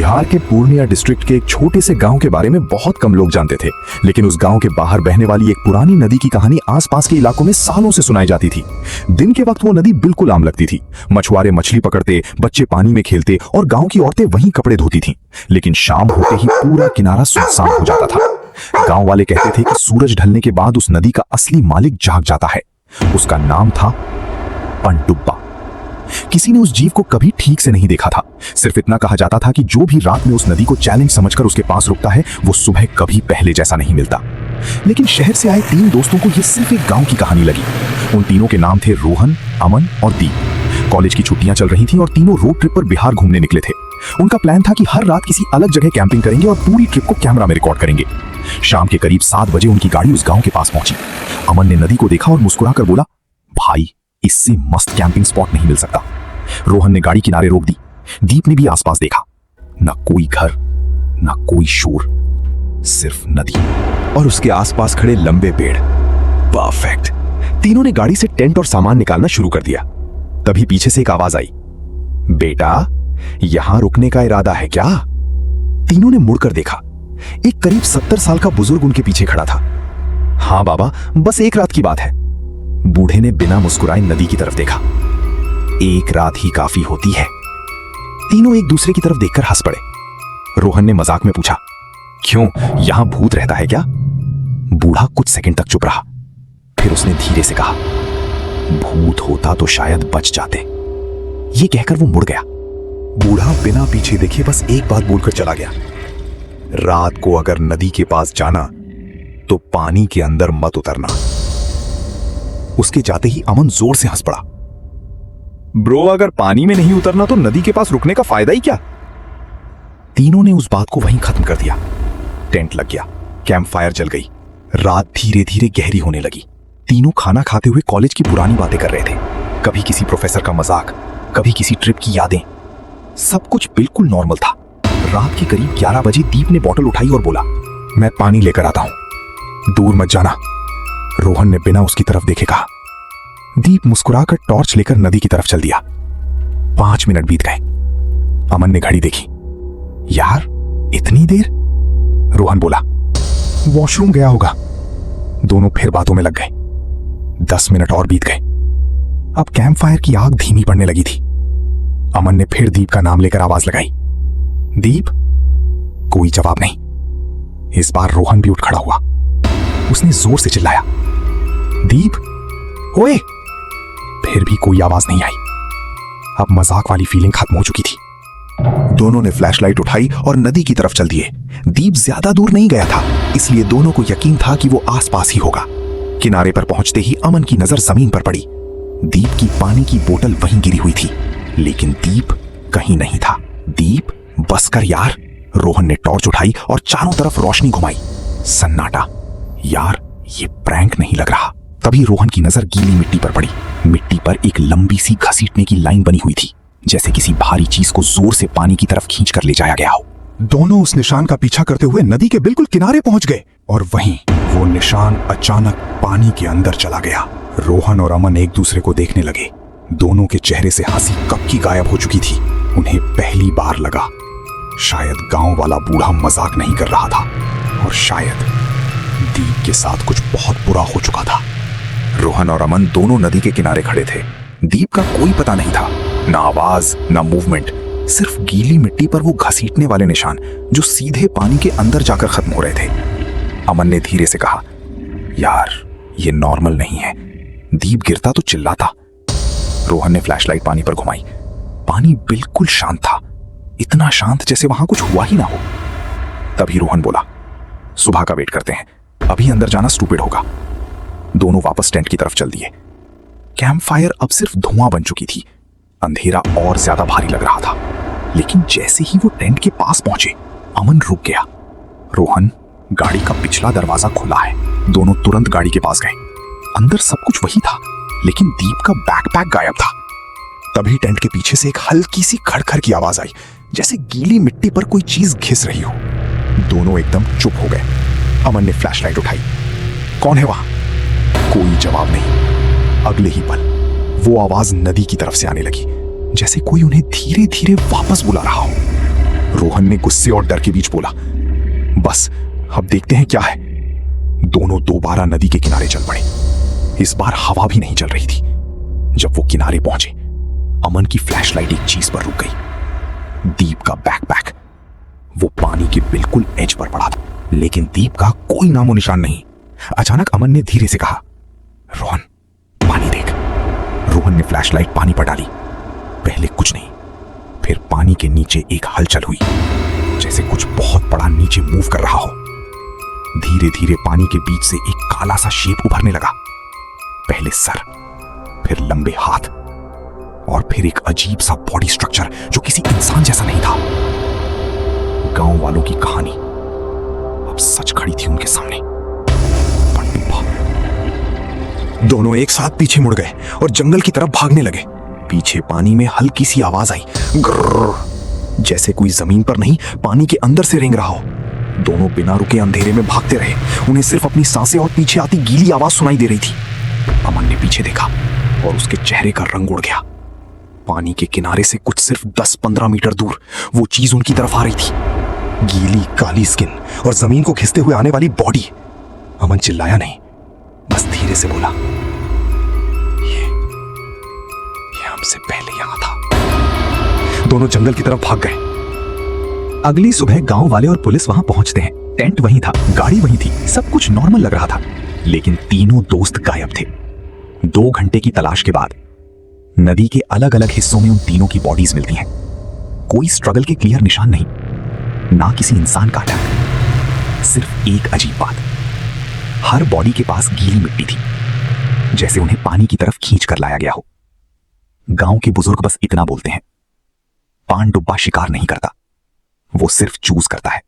बिहार के पूर्णिया डिस्ट्रिक्ट के एक छोटे से गांव के बारे में बहुत कम लोग जानते थे, लेकिन उस गांव के बाहर बहने वाली एक पुरानी नदी की कहानी आसपास के इलाकों में सालों से सुनाई जाती थी। दिन के वक्त वो नदी बिल्कुल आम लगती थी। मछुआरे मछली पकड़ते, बच्चे पानी में खेलते और गांव की औरतें वहीं कपड़े धोती थीं। लेकिन शाम होते ही पूरा किनारा सुनसान हो जाता था। गांव वाले कहते थे कि सूरज ढलने के बाद उस नदी का असली मालिक जाग जाता है। उसका नाम था पनडुब्बा। किसी ने उस जीव को कभी ठीक से नहीं देखा था। सिर्फ इतना कहा जाता था कि जो भी रात में उस नदी को चैलेंज समझकर उसके पास रुकता है, वो सुबह कभी पहले जैसा नहीं मिलता। लेकिन शहर से आए 3 दोस्तों को यह सिर्फ एक गांव की कहानी लगी। उन तीनों के नाम थे रोहन, अमन और दीप। कॉलेज की छुट्टियां चल रही थीं और तीनों रोड ट्रिप पर बिहार घूमने निकले थे। उनका प्लान था कि हर रात किसी अलग जगह कैंपिंग करेंगे और पूरी ट्रिप को कैमरा में रिकॉर्ड करेंगे। शाम के करीब 7 बजे उनकी गाड़ी उस गांव के पास पहुंची। अमन ने नदी को देखा और मुस्कुराकर बोला, भाई इससे मस्त कैंपिंग स्पॉट नहीं मिल सकता। रोहन ने गाड़ी किनारे रोक दी। दीप ने भी आसपास देखा। न कोई घर, न कोई शोर, सिर्फ नदी और उसके आसपास खड़े लंबे पेड़। परफेक्ट। तीनों ने गाड़ी से टेंट और सामान निकालना शुरू कर दिया। तभी पीछे से एक आवाज आई, बेटा यहां रुकने का इरादा है क्या? तीनों ने मुड़कर देखा। एक करीब 70 साल का बुजुर्ग उनके पीछे खड़ा था। हां बाबा, बस एक रात की बात है। बूढ़े ने बिना मुस्कुराए नदी की तरफ देखा। एक रात ही काफी होती है। तीनों एक दूसरे की तरफ देखकर हंस पड़े। रोहन ने मजाक में पूछा, क्यों, यहां भूत रहता है क्या? बूढ़ा कुछ सेकंड तक चुप रहा। फिर उसने धीरे से कहा, भूत होता तो शायद बच जाते। ये कहकर वो मुड़ गया। बूढ़ा बिना पीछे देखे बस एक बात बोलकर चला गया, रात को अगर नदी के पास जाना तो पानी के अंदर मत उतरना। उसके जाते ही अमन जोर से हंस पड़ा। ब्रो, अगर पानी में नहीं उतरना तो नदी के पास रुकने का फायदा ही क्या? तीनों ने उस बात को वहीं खत्म कर दिया। टेंट लग गया, कैंप फायर जल गई। रात धीरे धीरे गहरी होने लगी। तीनों खाना खाते हुए कॉलेज की पुरानी बातें कर रहे थे। कभी किसी प्रोफेसर का मजाक, कभी किसी ट्रिप की यादें। सब कुछ बिल्कुल नॉर्मल था। रात के करीब 11 बजे दीप ने बोतल उठाई और बोला, मैं पानी लेकर आता हूं, दूर मत जाना। रोहन ने बिना उसकी तरफ देखे कहा। दीप मुस्कुराकर टॉर्च लेकर नदी की तरफ चल दिया। 5 मिनट बीत गए। अमन ने घड़ी देखी। यार इतनी देर? रोहन बोला, वॉशरूम गया होगा। दोनों फिर बातों में लग गए। 10 मिनट और बीत गए। अब कैंप फायर की आग धीमी पड़ने लगी थी। अमन ने फिर दीप का नाम लेकर आवाज लगाई। दीप? कोई जवाब नहीं। इस बार रोहन भी उठ खड़ा हुआ। उसने जोर से चिल्लाया, दीप, ओए! फिर भी कोई आवाज नहीं आई। अब मजाक वाली फीलिंग खत्म हो चुकी थी। दोनों ने फ्लैशलाइट उठाई और नदी की तरफ चल दिए। दीप ज्यादा दूर नहीं गया था, इसलिए दोनों को यकीन था कि वो आसपास ही होगा। किनारे पर पहुंचते ही अमन की नजर जमीन पर पड़ी। दीप की पानी की बोतल वहीं गिरी हुई थी, लेकिन दीप कहीं नहीं था। दीप, बस कर यार। रोहन ने टॉर्च उठाई और चारों तरफ रोशनी घुमाई। सन्नाटा। यार ये प्रैंक नहीं लग रहा। तभी रोहन की नजर गीली मिट्टी पर पड़ी। मिट्टी पर एक लंबी सी घसीटने की लाइन बनी हुई थी, जैसे किसी भारी चीज को जोर से पानी की तरफ खींच कर ले जाया गया हो। दोनों उस निशान का पीछा करते हुए नदी के बिल्कुल किनारे पहुंच गए और वहीं वो निशान अचानक पानी के अंदर चला गया। रोहन और अमन एक दूसरे को देखने लगे। दोनों के चेहरे से हंसी कब की गायब हो चुकी थी। उन्हें पहली बार लगा शायद गांव वाला बूढ़ा मजाक नहीं कर रहा था और शायद दीप के साथ कुछ बहुत बुरा हो चुका था। रोहन और अमन दोनों नदी के किनारे खड़े थे। दीप का कोई पता नहीं था, ना आवाज ना मूवमेंट, सिर्फ गीली मिट्टी पर वो घसीटने वाले निशान जो सीधे पानी के अंदर जाकर खत्म हो रहे थे। अमन ने धीरे से कहा, यार ये नॉर्मल नहीं है। दीप गिरता तो चिल्लाता। रोहन ने फ्लैशलाइट पानी पर घुमाई। पानी बिल्कुल शांत था, इतना शांत जैसे वहां कुछ हुआ ही ना हो। तभी रोहन बोला, सुबह का वेट करते हैं, अभी अंदर जाना स्टूपिड होगा। दोनों वापस टेंट की तरफ चल दिए। कैंप फायर अब सिर्फ धुआं बन चुकी थी। अंधेरा और ज्यादा भारी लग रहा था। लेकिन जैसे ही वो टेंट के पास पहुंचे, अमन रुक गया। रोहन, गाड़ी का पिछला दरवाजा खुला है। दोनों तुरंत गाड़ी के पास गए। अंदर सब कुछ वही था, लेकिन दीप का बैकपैक गायब था। तभी टेंट के पीछे से एक हल्की सी खड़खड़ की आवाज आई, जैसे गीली मिट्टी पर कोई चीज घिस रही हो। दोनों एकदम चुप हो गए। अमन ने फ्लैशलाइट उठाई। कौन है वहां? कोई जवाब नहीं। अगले ही पल वो आवाज नदी की तरफ से आने लगी, जैसे कोई उन्हें धीरे धीरे वापस बुला रहा हो। रोहन ने गुस्से और डर के बीच बोला, बस अब देखते हैं क्या है। दोनों दोबारा नदी के किनारे चल पड़े। इस बार हवा भी नहीं चल रही थी। जब वो किनारे पहुंचे, अमन की फ्लैशलाइट एक चीज पर रुक गई। दीप का बैकपैक। वो पानी के बिल्कुल एज पर पड़ा था, लेकिन दीप का कोई नामो निशान नहीं। अचानक अमन ने धीरे से कहा, रोहन पानी देख। रोहन ने फ्लैशलाइट पानी पर डाली। पहले कुछ नहीं, फिर पानी के नीचे एक हलचल हुई, जैसे कुछ बहुत बड़ा नीचे मूव कर रहा हो। धीरे धीरे पानी के बीच से एक काला सा शेप उभरने लगा। पहले सर, फिर लंबे हाथ, और फिर एक अजीब सा बॉडी स्ट्रक्चर जो किसी इंसान जैसा नहीं था। गांव वालों की कहानी अब सच खड़ी थी उनके सामने। पनडुब्बा। दोनों एक साथ पीछे मुड़ गए और जंगल की तरफ भागने लगे। पीछे पानी में हल्की सी आवाज आई, ग्रर, जैसे कोई जमीन पर नहीं, पानी के अंदर से रेंग रहा हो। दोनों बिना रुके अंधेरे में भागते रहे। उन्हें सिर्फ अपनी सांसें और पीछे आती गीली आवाज सुनाई दे रही थी। अमन ने पीछे देखा और उसके चेहरे का रंग उड़ गया। पानी के किनारे से कुछ सिर्फ 10-15 मीटर दूर वो चीज उनकी तरफ आ रही थी। गीली काली स्किन और जमीन को खिसते हुए आने वाली बॉडी। अमन चिल्लाया नहीं, बस धीरे से बोला, ये हमसे पहले यहां था। दोनों जंगल की तरफ भाग गए। अगली सुबह गांव वाले और पुलिस वहां पहुंचते हैं। टेंट वहीं था, गाड़ी वहीं थी, सब कुछ नॉर्मल लग रहा था। लेकिन तीनों दोस्त गायब थे। 2 घंटे की तलाश के बाद नदी के अलग अलग हिस्सों में उन तीनों की बॉडीज मिलती हैं। कोई स्ट्रगल के क्लियर निशान नहीं, ना किसी इंसान का अटैक। सिर्फ एक अजीब बात, हर बॉडी के पास गीली मिट्टी थी, जैसे उन्हें पानी की तरफ खींच कर लाया गया हो। गांव के बुजुर्ग बस इतना बोलते हैं, पानडुब्बा शिकार नहीं करता, वो सिर्फ चूज करता है।